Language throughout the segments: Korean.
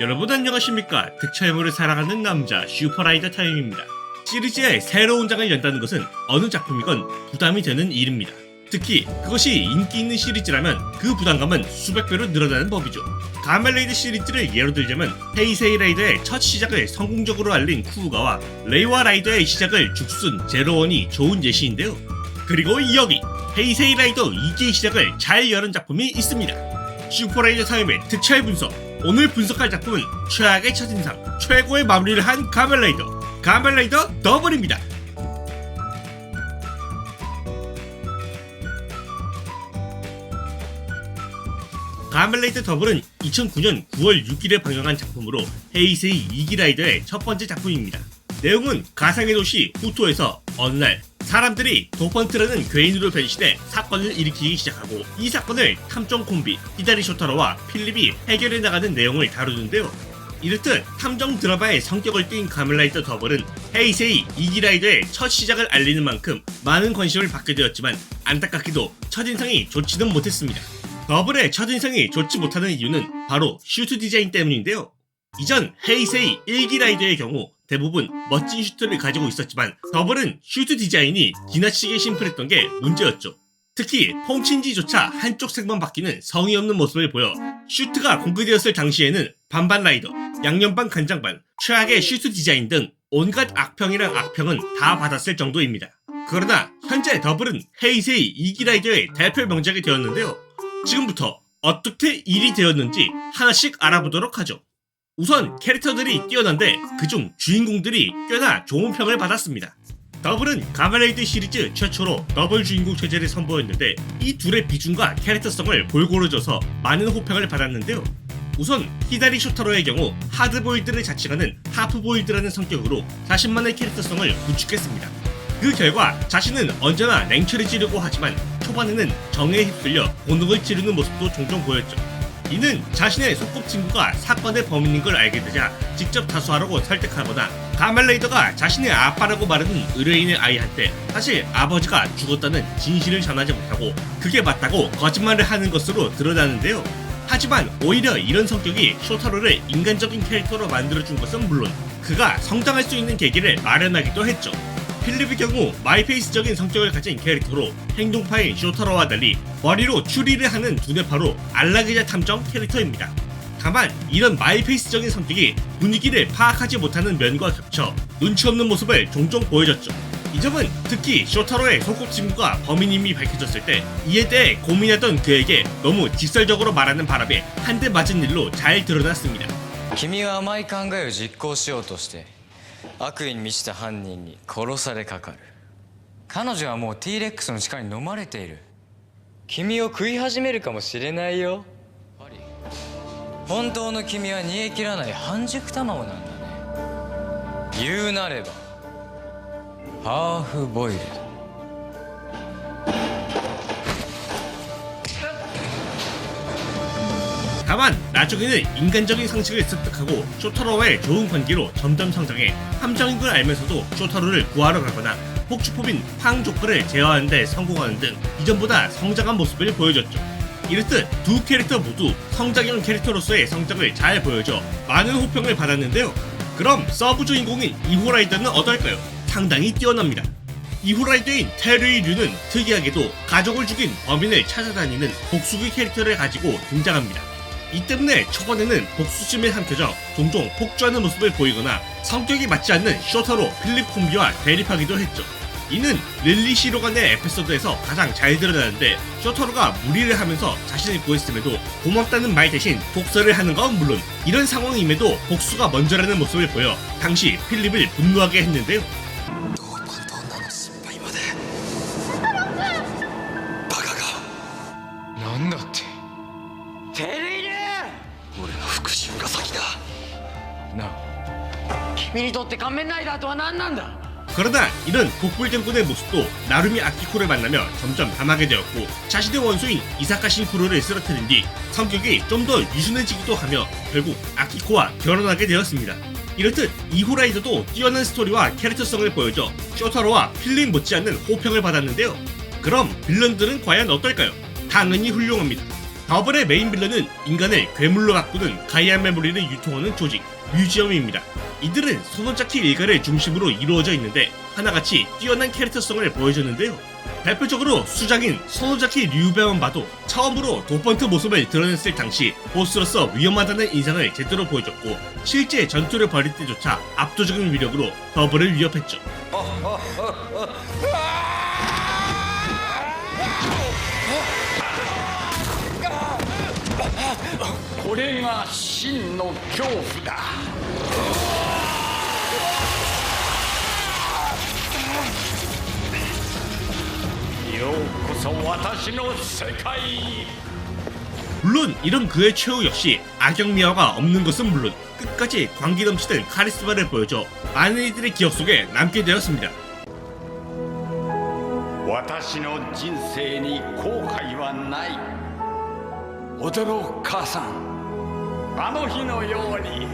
여러분 안녕하십니까. 득철물을 사랑하는 남자 슈퍼라이더 타임입니다. 시리즈의 새로운 장을 연다는 것은 어느 작품이건 부담이 되는 일입니다. 특히 그것이 인기 있는 시리즈라면 그 부담감은 수백 배로 늘어나는 법이죠. 가멜레이드 시리즈를 예로 들자면 헤이세이 라이더의 첫 시작을 성공적으로 알린 쿠우가와 레이와 라이더의 시작을 죽순 제로원이 좋은 예시인데요. 그리고 여기 헤이세이 라이더 2기의 시작을 잘 여는 작품이 있습니다. 슈퍼라이더 타임의 특별 분석. 오늘 분석할 작품은 최악의 첫인상, 최고의 마무리를 한 가멜레이더 더블입니다. 가멜레이더 더블은 2009년 9월 6일에 방영한 작품으로 헤이세이 2기 라이더의 첫 번째 작품입니다. 내용은 가상의 도시 후토에서 어느 날 사람들이 도펀트라는 괴인으로 변신해 사건을 일으키기 시작하고 이 사건을 탐정 콤비 히다리 쇼타로와 필립이 해결해 나가는 내용을 다루는데요. 이렇듯 탐정 드라마의 성격을 띈 가멜레이더 더블은 헤이세이 2기 라이더의 첫 시작을 알리는 만큼 많은 관심을 받게 되었지만 안타깝게도 첫인상이 좋지는 못했습니다. 더블의 첫인상이 좋지 못하는 이유는 바로 슈트 디자인 때문인데요. 이전 헤이세이 1기 라이더의 경우 대부분 멋진 슈트를 가지고 있었지만 더블은 슈트 디자인이 지나치게 심플했던 게 문제였죠. 특히 폼친지조차 한쪽 색만 바뀌는 성의 없는 모습을 보여 슈트가 공개되었을 당시에는 반반 라이더, 양념반 간장반, 최악의 슈트 디자인 등 온갖 악평이랑 악평은 다 받았을 정도입니다. 그러나 현재 더블은 헤이세이 2기 라이더의 대표 명작이 되었는데요. 지금부터 어떻게 일이 되었는지 하나씩 알아보도록 하죠. 우선 캐릭터들이 뛰어난데 그중 주인공들이 꽤나 좋은 평을 받았습니다. 더블은 가멜레이드 시리즈 최초로 더블 주인공 체제를 선보였는데 이 둘의 비중과 캐릭터성을 골고루 줘서 많은 호평을 받았는데요. 우선 히다리 쇼타로의 경우 하드보일드를 자칭하는 하프보일드라는 성격으로 자신만의 캐릭터성을 구축했습니다. 그 결과 자신은 언제나 냉철히 찌르고 하지만 초반에는 정에 휩쓸려 곤혹을 치르는 모습도 종종 보였죠. 이는 자신의 소꿉친구가 사건의 범인인 걸 알게 되자 직접 다수하라고 설득하거나 가멜레이더가 자신의 아빠라고 말하는 의뢰인의 아이한테 사실 아버지가 죽었다는 진실을 전하지 못하고 그게 맞다고 거짓말을 하는 것으로 드러나는데요. 하지만 오히려 이런 성격이 쇼타로를 인간적인 캐릭터로 만들어준 것은 물론 그가 성장할 수 있는 계기를 마련하기도 했죠. 필립의 경우 마이페이스적인 성격을 가진 캐릭터로 행동파인 쇼타로와 달리 머리로 추리를 하는 두뇌파로 알라그자 탐정 캐릭터입니다. 다만 이런 마이페이스적인 성격이 분위기를 파악하지 못하는 면과 겹쳐 눈치 없는 모습을 종종 보여줬죠. 이 점은 특히 쇼타로의 소꿉친구가 범인임이 밝혀졌을 때 이에 대해 고민하던 그에게 너무 직설적으로 말하는 바람에 한 대 맞은 일로 잘 드러났습니다. 君は甘い考えを実行しようとして悪意に満ちた犯人に殺されかかる。彼女はもう T-Rex の力に飲まれている。君を食い始めるかもしれないよ。本当の君は煮え切らない半熟卵なんだね。言うなればハーフボイルド。 다만 나중에는 인간적인 상식을 습득하고 쇼타로와의 좋은 관계로 점점 성장해 함정인 걸 알면서도 쇼타로를 구하러 가거나 폭주법인 팡조커를 제어하는 데 성공하는 등 이전보다 성장한 모습을 보여줬죠. 이렇듯 두 캐릭터 모두 성장형 캐릭터로서의 성장을 잘 보여줘 많은 호평을 받았는데요. 그럼 서브 주인공인 2호 라이더는 어떨까요? 상당히 뛰어납니다. 2호 라이더인 테르이 류는 특이하게도 가족을 죽인 범인을 찾아다니는 복수기 캐릭터를 가지고 등장합니다. 이 때문에 초반에는 복수심에 삼켜져 종종 폭주하는 모습을 보이거나 성격이 맞지 않는 쇼타로 필립 콤비와 대립하기도 했죠. 이는 릴리 시로 간의 에피소드에서 가장 잘 드러나는데 쇼타로가 무리를 하면서 자신을 구했음에도 고맙다는 말 대신 독설을 하는 건 물론 이런 상황임에도 복수가 먼저라는 모습을 보여 당시 필립을 분노하게 했는데요. なんだって。テレイル俺の復讐が先だ。なあ。君にとって仮面ライダーとは何なんだ 그러나 이런 복불장군의 모습도 나루미 아키코를 만나며 점점 변하게 되었고 자신의 원수인 이사카 신쿠로를 쓰러뜨린 뒤 성격이 좀 더 유순해지기도 하며 결국 아키코와 결혼하게 되었습니다. 이렇듯 2호 라이더도 뛰어난 스토리와 캐릭터성을 보여줘 쇼타로와 필립 못지않는 호평을 받았는데요. 그럼 빌런들은 과연 어떨까요? 당연히 훌륭합니다. 더블의 메인 빌런은 인간을 괴물로 바꾸는 가이아 메모리를 유통하는 조직 뮤지엄입니다. 이들은 소노자키 일가를 중심으로 이루어져 있는데 하나같이 뛰어난 캐릭터성을 보여줬는데요. 대표적으로 수장인 소노자키 류배만 봐도 처음으로 도펀트 모습을 드러냈을 당시 보스로서 위험하다는 인상을 제대로 보여줬고 실제 전투를 벌일 때조차 압도적인 위력으로 더블을 위협했죠. これが真の恐怖だ。ようこそ私の世界に。 물론 이런 그의 최후 역시 악역미화가 없는 것은 물론 끝까지 광기 넘치는 카리스마를 보여줘 많은 이들의 기억 속에 남게 되었습니다. 私の人生に後悔はない。踊ろう母さん、あの日のように。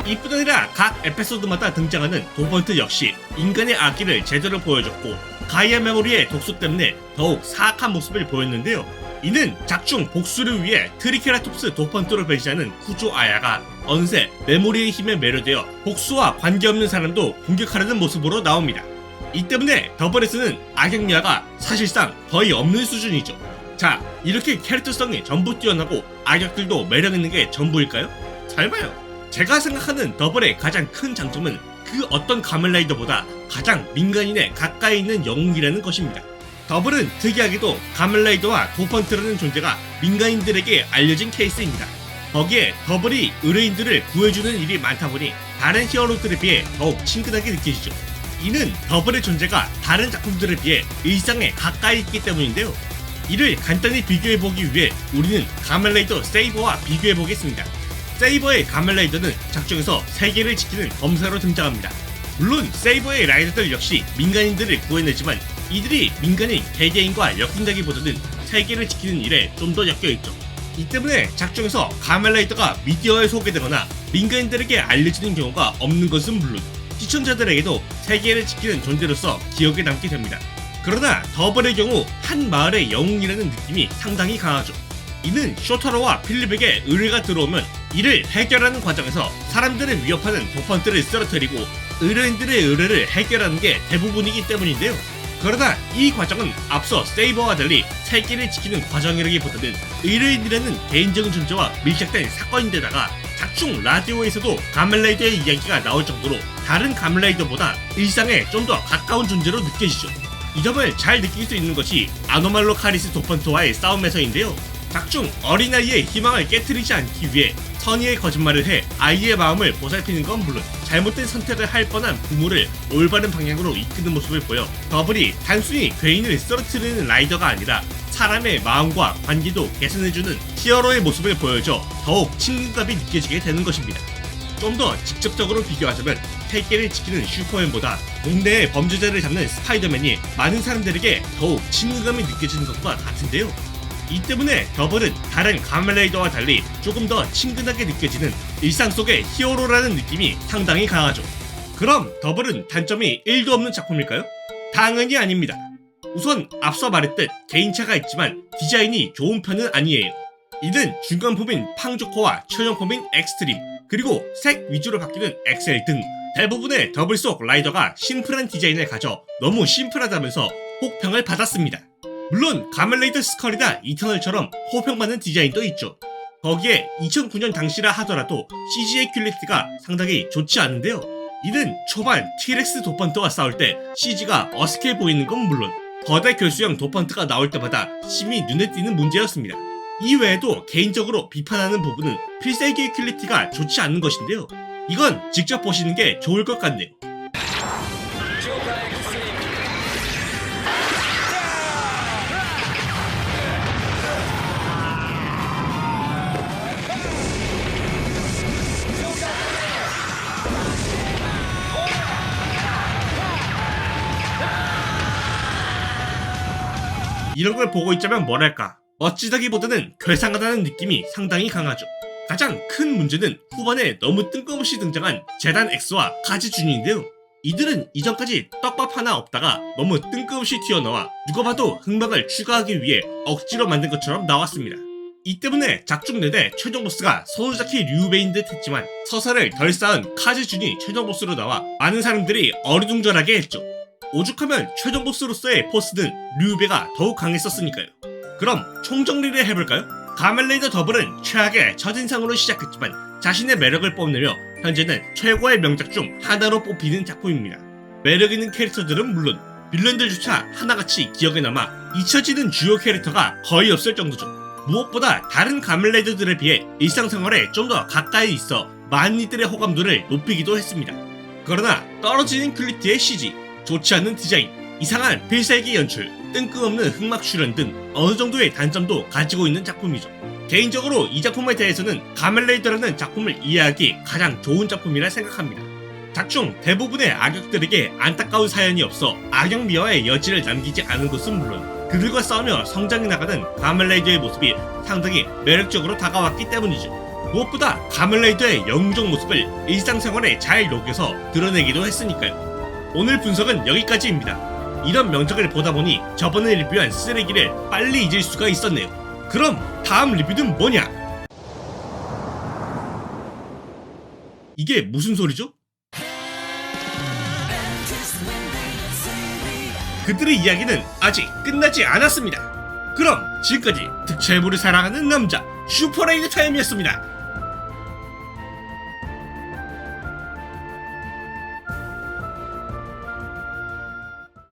이뿐 아니라 각 에피소드마다 등장하는 도번트 역시 인간의 악기를 제대로 보여줬고 가이아 메모리의 독소 때문에 더욱 사악한 모습을 보였는데요. 이는 작중 복수를 위해 트리케라톱스 도펀트로 변신하는 쿠조 아야가 어느새 메모리의 힘에 매료되어 복수와 관계없는 사람도 공격하려는 모습으로 나옵니다. 이 때문에 더블에서는 악역미화가 사실상 거의 없는 수준이죠. 자, 이렇게 캐릭터성이 전부 뛰어나고 악역들도 매력있는 게 전부일까요? 잘 봐요. 제가 생각하는 더블의 가장 큰 장점은 그 어떤 가면라이더보다 가장 민간인에 가까이 있는 영웅이라는 것입니다. 더블은 특이하게도 가면라이더와 도펀트라는 존재가 민간인들에게 알려진 케이스입니다. 거기에 더블이 의뢰인들을 구해주는 일이 많다 보니 다른 히어로들에 비해 더욱 친근하게 느껴지죠. 이는 더블의 존재가 다른 작품들에 비해 일상에 가까이 있기 때문인데요. 이를 간단히 비교해보기 위해 우리는 가면라이더 세이버와 비교해보겠습니다. 세이버의 가면라이더는 작중에서 세계를 지키는 검사로 등장합니다. 물론 세이버의 라이더들 역시 민간인들을 구해내지만 이들이 민간인 개개인과 엮인다기보다는 세계를 지키는 일에 좀 더 엮여있죠. 이 때문에 작중에서 가면라이더가 미디어에 소개되거나 민간인들에게 알려지는 경우가 없는 것은 물론 시청자들에게도 세계를 지키는 존재로서 기억에 남게 됩니다. 그러나 더블의 경우 한 마을의 영웅이라는 느낌이 상당히 강하죠. 이는 쇼타로와 필립에게 의뢰가 들어오면 이를 해결하는 과정에서 사람들을 위협하는 도펀트를 쓰러뜨리고 의뢰인들의 의뢰를 해결하는 게 대부분이기 때문인데요. 그러나 이 과정은 앞서 세이버와 달리 세계를 지키는 과정이라기보다는 의뢰인이라는 개인적인 존재와 밀착된 사건인데다가 작중 라디오에서도 가면라이더의 이야기가 나올 정도로 다른 가면라이더보다 일상에 좀 더 가까운 존재로 느껴지죠. 이 점을 잘 느낄 수 있는 것이 아노말로 카리스 도펀트와의 싸움에서인데요. 작중 어린아이의 희망을 깨트리지 않기 위해 선의의 거짓말을 해 아이의 마음을 보살피는 건 물론 잘못된 선택을 할 뻔한 부모를 올바른 방향으로 이끄는 모습을 보여 더블이 단순히 괴인을 쓰러뜨리는 라이더가 아니라 사람의 마음과 관계도 개선해주는 히어로의 모습을 보여줘 더욱 친근감이 느껴지게 되는 것입니다. 좀 더 직접적으로 비교하자면 세계를 지키는 슈퍼맨보다 동네의 범죄자를 잡는 스파이더맨이 많은 사람들에게 더욱 친근감이 느껴지는 것과 같은데요. 이 때문에 더블은 다른 가면라이더와 달리 조금 더 친근하게 느껴지는 일상 속의 히어로라는 느낌이 상당히 강하죠. 그럼 더블은 단점이 1도 없는 작품일까요? 당연히 아닙니다. 우선 앞서 말했듯 개인차가 있지만 디자인이 좋은 편은 아니에요. 이는 중간폼인 팡조커와 최종폼인 엑스트림, 그리고 색 위주로 바뀌는 엑셀 등 대부분의 더블 속 라이더가 심플한 디자인을 가져 너무 심플하다면서 혹평을 받았습니다. 물론 가면라이더 스컬이나 이터널처럼 호평받는 디자인도 있죠. 거기에 2009년 당시라 하더라도 CG의 퀄리티가 상당히 좋지 않은데요. 이는 초반 T-렉스 도펀트와 싸울 때 CG가 어색해 보이는 건 물론 거대 결수형 도펀트가 나올 때마다 심히 눈에 띄는 문제였습니다. 이 외에도 개인적으로 비판하는 부분은 필살기의 퀄리티가 좋지 않은 것인데요. 이건 직접 보시는 게 좋을 것 같네요. 이런 걸 보고 있자면 뭐랄까 멋지다기보다는 괴상하다는 느낌이 상당히 강하죠. 가장 큰 문제는 후반에 너무 뜬금없이 등장한 재단 X와 카즈준인데요. 이들은 이전까지 떡밥 하나 없다가 너무 뜬금없이 튀어나와 누가 봐도 흥망을 추가하기 위해 억지로 만든 것처럼 나왔습니다. 이 때문에 작중 내내 최종 보스가 서우자키 류베인 듯 했지만 서사를 덜 쌓은 카즈준이 최종 보스로 나와 많은 사람들이 어리둥절하게 했죠. 오죽하면 최종 보스로서의 포스는 류베가 더욱 강했었으니까요. 그럼 총정리를 해볼까요? 가면레이더 더블은 최악의 첫인상으로 시작했지만 자신의 매력을 뽐내며 현재는 최고의 명작 중 하나로 뽑히는 작품입니다. 매력있는 캐릭터들은 물론 빌런들조차 하나같이 기억에 남아 잊혀지는 주요 캐릭터가 거의 없을 정도죠. 무엇보다 다른 가면레이더들에 비해 일상생활에 좀 더 가까이 있어 많은 이들의 호감도를 높이기도 했습니다. 그러나 떨어지는 퀄리티의 CG, 좋지 않은 디자인, 이상한 필살기 연출, 뜬금없는 흑막 출연 등 어느 정도의 단점도 가지고 있는 작품이죠. 개인적으로 이 작품에 대해서는 가면레이더라는 작품을 이해하기 가장 좋은 작품이라 생각합니다. 작중 대부분의 악역들에게 안타까운 사연이 없어 악역 미화의 여지를 남기지 않은 것은 물론 그들과 싸우며 성장해 나가는 가면레이더의 모습이 상당히 매력적으로 다가왔기 때문이죠. 무엇보다 가면레이더의 영웅적 모습을 일상생활에 잘 녹여서 드러내기도 했으니까요. 오늘 분석은 여기까지입니다. 이런 명작을 보다 보니 저번에 리뷰한 쓰레기를 빨리 잊을 수가 있었네요. 그럼 다음 리뷰는 뭐냐? 이게 무슨 소리죠? 그들의 이야기는 아직 끝나지 않았습니다. 그럼 지금까지 득철부를 사랑하는 남자 슈퍼레이드 타임이었습니다.